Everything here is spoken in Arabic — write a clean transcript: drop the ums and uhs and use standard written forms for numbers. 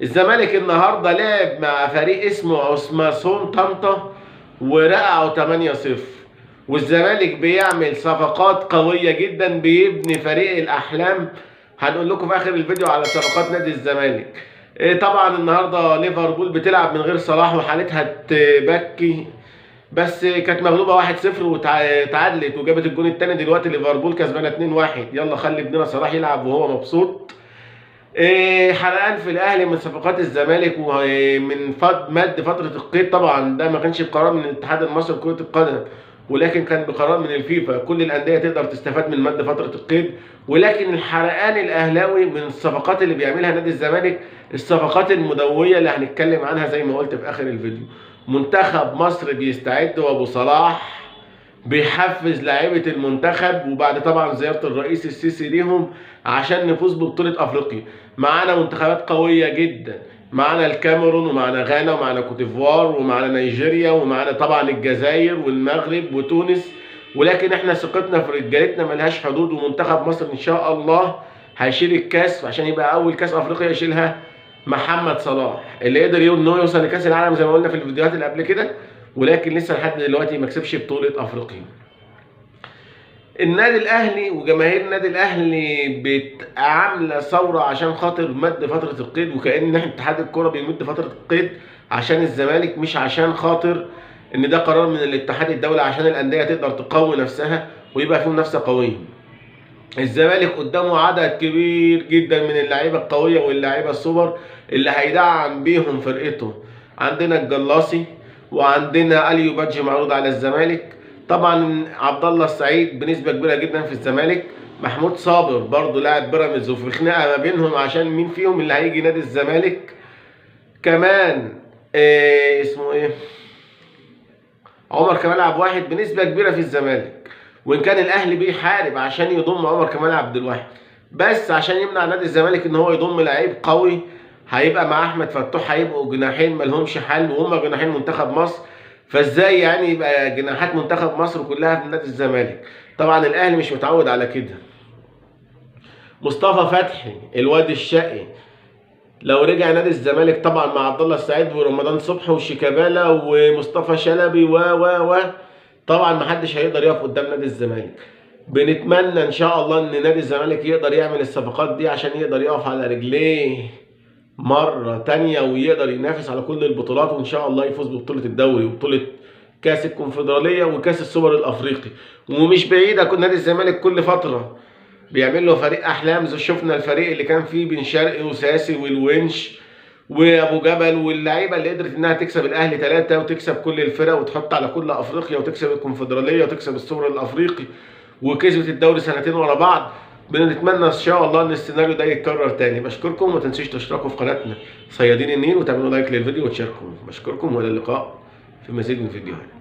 الزمالك النهارده لعب مع فريق اسمه عثماسون طنطا ورقعوا 8-0. والزمالك بيعمل صفقات قوية جدا، بيبني فريق الأحلام. هنقول لكم في آخر الفيديو على صفقات نادي الزمالك. طبعا النهارده ليفربول بتلعب من غير صلاح وحالتها تبكي، بس كانت مغلوبة 1-0 وتعادلت وجابت الجون الثاني. دلوقتي ليفربول كسبانة 2-1. يلا خلي ابننا صلاح يلعب وهو مبسوط. حرقان في الاهلي من صفقات الزمالك ومن مد فتره القيد. طبعا ده ما كانش بقرار من الاتحاد المصري لكره القدم، ولكن كان بقرار من الفيفا. كل الانديه تقدر تستفاد من مد فتره القيد، ولكن الحرقان الاهلاوي من الصفقات اللي بيعملها نادي الزمالك، الصفقات المدويه اللي هنتكلم عنها زي ما قلت في اخر الفيديو. منتخب مصر بيستعد، وابو صلاح بيحفز لاعيبه المنتخب، وبعد طبعا زياره الرئيس السيسي ليهم عشان نفوز ببطوله افريقيا. معانا منتخبات قويه جدا، معانا الكاميرون ومعانا غانا ومعانا كوتيفوار ومعانا نيجيريا ومعانا طبعا الجزائر والمغرب وتونس. ولكن احنا ثقتنا في رجالتنا ملهاش حدود، ومنتخب مصر ان شاء الله هيشيل الكاس عشان يبقى اول كاس افريقيا يشيلها محمد صلاح، اللي قدر انه يوصل لكاس العالم زي ما قلنا في الفيديوهات اللي قبل كده، ولكن لسه لحد دلوقتي ما كسبش بطوله افريقيا. النادي الاهلي وجماهير النادي الاهلي عامله ثوره عشان خاطر مد فتره القيد، وكأن اتحاد الكوره بيمد فتره القيد عشان الزمالك، مش عشان خاطر ان ده قرار من الاتحاد الدولي، عشان الانديه تقدر تقوي نفسها ويبقى في منافسه قويه. الزمالك قدامه عدد كبير جدا من اللعيبه القويه واللعيبه السوبر اللي هيدعم بيهم فرقته. عندنا الجلاصي، وعندنا اليو بادجي معروض على الزمالك، طبعا عبد الله السعيد بنسبه كبيره جدا في الزمالك، محمود صابر برضه لاعب بيراميدز وفي خناقه ما بينهم عشان مين فيهم اللي هيجي نادي الزمالك. كمان اسمه ايه، عمر كمال عبد الواحد بنسبه كبيره في الزمالك، وان كان الاهلي بيحارب عشان يضم عمر كمال عبد الواحد، بس عشان يمنع نادي الزمالك ان هو يضم لعيب قوي هيبقى مع احمد فتوح، هيبقوا جناحين مالهمش حل، وهم جناحين منتخب مصر. فازاي يعني يبقى جناحات منتخب مصر كلها في نادي الزمالك؟ طبعا الاهلي مش متعود على كده. مصطفى فتحي الواد الشقي لو رجع نادي الزمالك طبعا مع عبد الله السعيد ورمضان صبحي وشيكابالا ومصطفى شلبي و طبعا محدش هيقدر يقف قدام نادي الزمالك. بنتمنى ان شاء الله ان نادي الزمالك يقدر يعمل الصفقات دي عشان يقدر يقف على رجليه مرة تانية ويقدر ينافس على كل البطولات، وان شاء الله يفوز ببطولة الدوري وبطولة كاس الكونفدرالية وكاس السوبر الافريقي. ومش بعيد اكون نادي الزمالك كل فترة بيعمل له فريق احلام، زي شفنا الفريق اللي كان فيه بن شرقي وساسي والونش وابو جبل واللعيبه اللي قدرت انها تكسب الاهلي 3 وتكسب كل الفرق وتحط على كل افريقيا وتكسب الكونفدراليه وتكسب السوبر الافريقي وكسبت الدوري سنتين ورا بعض. بنتمنى ان شاء الله ان السيناريو ده يتكرر تاني. بشكركم، وما تنسوش تشتركوا في قناتنا صيادين النيل وتعملوا لايك للفيديو وتشاركوا. بشكركم والى اللقاء في مزيد من الفيديوهات.